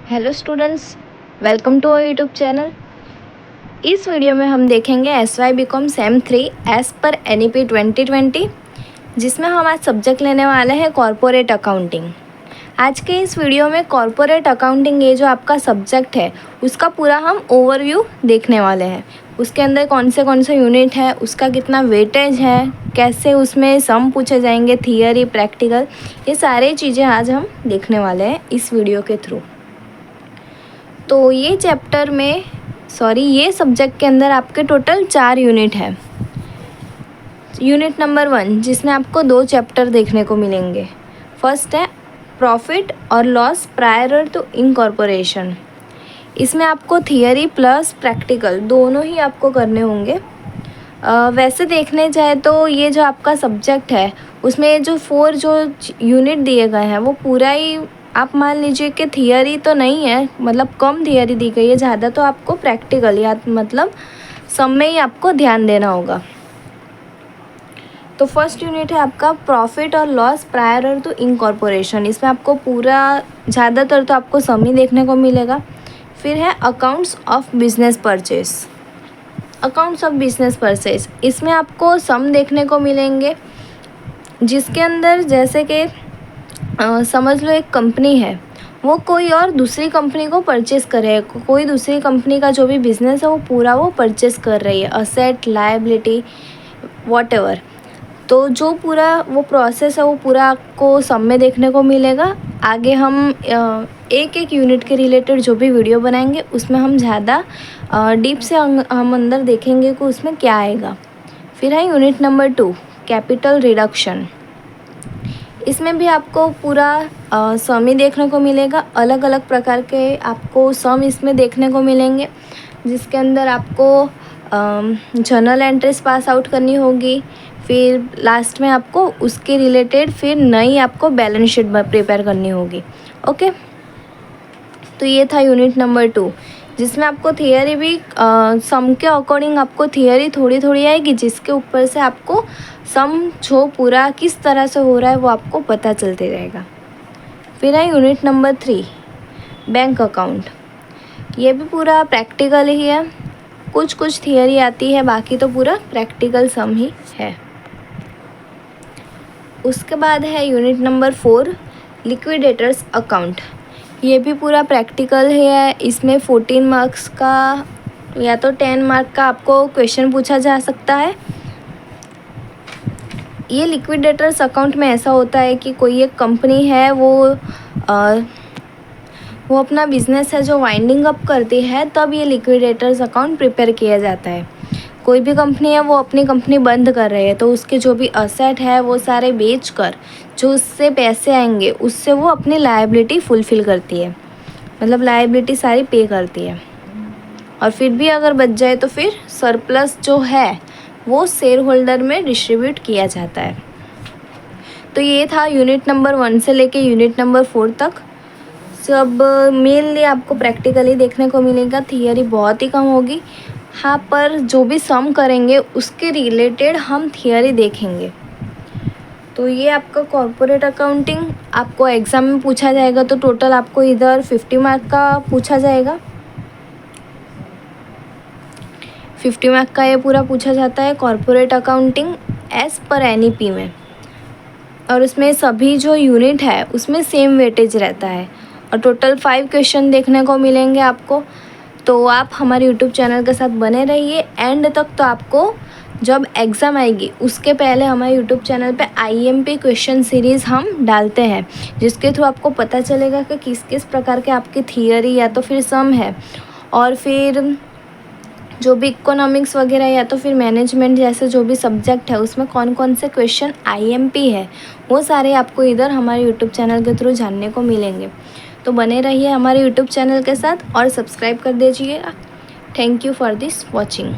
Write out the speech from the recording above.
Hello students, welcome to our YouTube channel. इस video में हम देखेंगे SY BCom सेम 3 एज़ पर NEP 2020, जिसमें हम आज सब्जेक्ट लेने वाले हैं कॉरपोरेट अकाउंटिंग। आज के इस वीडियो में कॉरपोरेट अकाउंटिंग ये जो आपका सब्जेक्ट है उसका पूरा हम ओवरव्यू देखने वाले हैं। उसके अंदर कौन से यूनिट है, उसका कितना वेटेज है, कैसे उसमें सम पूछे जाएंगे, थियरी, प्रैक्टिकल, ये सारी चीज़ें आज हम देखने वाले हैं इस वीडियो के थ्रू। तो ये सब्जेक्ट के अंदर आपके टोटल 4 यूनिट है। यूनिट नंबर 1 जिसमें आपको 2 चैप्टर देखने को मिलेंगे। फर्स्ट है प्रॉफिट और लॉस प्रायर टू इनकॉर्पोरेशन। इसमें आपको थियरी प्लस प्रैक्टिकल दोनों ही आपको करने होंगे। वैसे देखने जाए तो ये जो आपका सब्जेक्ट है उसमें जो 4 जो यूनिट दिए गए हैं वो पूरा ही आप मान लीजिए कि थियरी तो नहीं है, मतलब कम थियरी दी गई है, ज़्यादा तो आपको प्रैक्टिकल या मतलब सब में ही आपको ध्यान देना होगा। तो फर्स्ट यूनिट है आपका प्रॉफिट और लॉस प्रायर टू इनकॉर्पोरेशन। इसमें आपको पूरा ज़्यादातर तो आपको सम ही देखने को मिलेगा। फिर है accounts of business purchase. Accounts of business purchase इसमें आपको सम देखने को मिलेंगे, जिसके अंदर जैसे कि समझ लो एक कंपनी है, वो कोई और दूसरी कंपनी को परचेस कर रही है, कोई दूसरी कंपनी का जो भी बिज़नेस है वो पूरा वो परचेस कर रही है, असेट, लायबिलिटी, वॉटएवर। तो जो पूरा वो प्रोसेस है वो पूरा आपको सब में देखने को मिलेगा। आगे हम एक एक यूनिट के रिलेटेड जो भी वीडियो बनाएंगे उसमें हम ज़्यादा डीप से हम अंदर देखेंगे कि उसमें क्या आएगा। फिर है यूनिट नंबर 2 कैपिटल रिडक्शन। इसमें भी आपको पूरा सम ही देखने को मिलेगा। अलग अलग प्रकार के आपको सम इसमें देखने को मिलेंगे, जिसके अंदर आपको जर्नल एंट्रीज पास आउट करनी होगी। फिर लास्ट में आपको उसके रिलेटेड फिर नई आपको बैलेंस शीट प्रिपेयर करनी होगी। ओके, तो ये था यूनिट नंबर 2, जिसमें आपको थियरी भी सम के अकॉर्डिंग आपको थियरी थोड़ी थोड़ी आएगी, जिसके ऊपर से आपको सम जो पूरा किस तरह से हो रहा है वो आपको पता चलते रहेगा। फिर है यूनिट नंबर 3 बैंक अकाउंट। ये भी पूरा प्रैक्टिकल ही है, कुछ थियरी आती है, बाकी तो पूरा प्रैक्टिकल सम ही है। उसके बाद है यूनिट नंबर 4 लिक्विडेटर्स अकाउंट। ये भी पूरा प्रैक्टिकल है। इसमें 14 मार्क्स का या तो 10 मार्क का आपको क्वेश्चन पूछा जा सकता है। ये लिक्विडेटर्स अकाउंट में ऐसा होता है कि कोई एक कंपनी है, वो अपना बिजनेस है जो वाइंडिंग अप करती है, तब ये लिक्विडेटर्स अकाउंट प्रिपेयर किया जाता है। कोई भी कंपनी है वो अपनी कंपनी बंद कर रही है, तो उसके जो भी असेट है वो सारे बेच कर जो उससे पैसे आएंगे उससे वो अपनी लायबिलिटी फुलफ़िल करती है, मतलब लायबिलिटी सारी पे करती है। और फिर भी अगर बच जाए तो फिर सरप्लस जो है वो शेयर होल्डर में डिस्ट्रीब्यूट किया जाता है। तो ये था यूनिट नंबर 1 से लेके यूनिट नंबर 4 तक। सब मेनली आपको प्रैक्टिकली देखने को मिलेगा, थियरी बहुत ही कम होगी। हाँ, पर जो भी सम करेंगे उसके रिलेटेड हम थियरी देखेंगे। तो ये आपका कॉर्पोरेट अकाउंटिंग आपको एग्ज़ाम में पूछा जाएगा, तो टोटल आपको इधर 50 मार्क का पूछा जाएगा। 50 मार्क का ये पूरा पूछा जाता है कॉर्पोरेट अकाउंटिंग एज़ पर NEP में। और उसमें सभी जो यूनिट है उसमें सेम वेटेज रहता है और टोटल 5 क्वेश्चन देखने को मिलेंगे आपको। तो आप हमारे यूट्यूब चैनल के साथ बने रहिए एंड तक। तो आपको जब एग्ज़ाम आएगी उसके पहले हमारे यूट्यूब चैनल पे IMP क्वेश्चन सीरीज़ हम डालते हैं, जिसके थ्रू आपको पता चलेगा कि किस किस प्रकार के आपकी थियरी या तो फिर सम है, और फिर जो भी इकोनॉमिक्स वगैरह या तो फिर मैनेजमेंट जैसे जो भी सब्जेक्ट है उसमें कौन कौन से क्वेश्चन IMP है, वो सारे आपको इधर हमारे यूट्यूब चैनल के थ्रू जानने को मिलेंगे। तो बने रहिए हमारे यूट्यूब चैनल के साथ और सब्सक्राइब कर दीजिएगा। Thank you for this watching.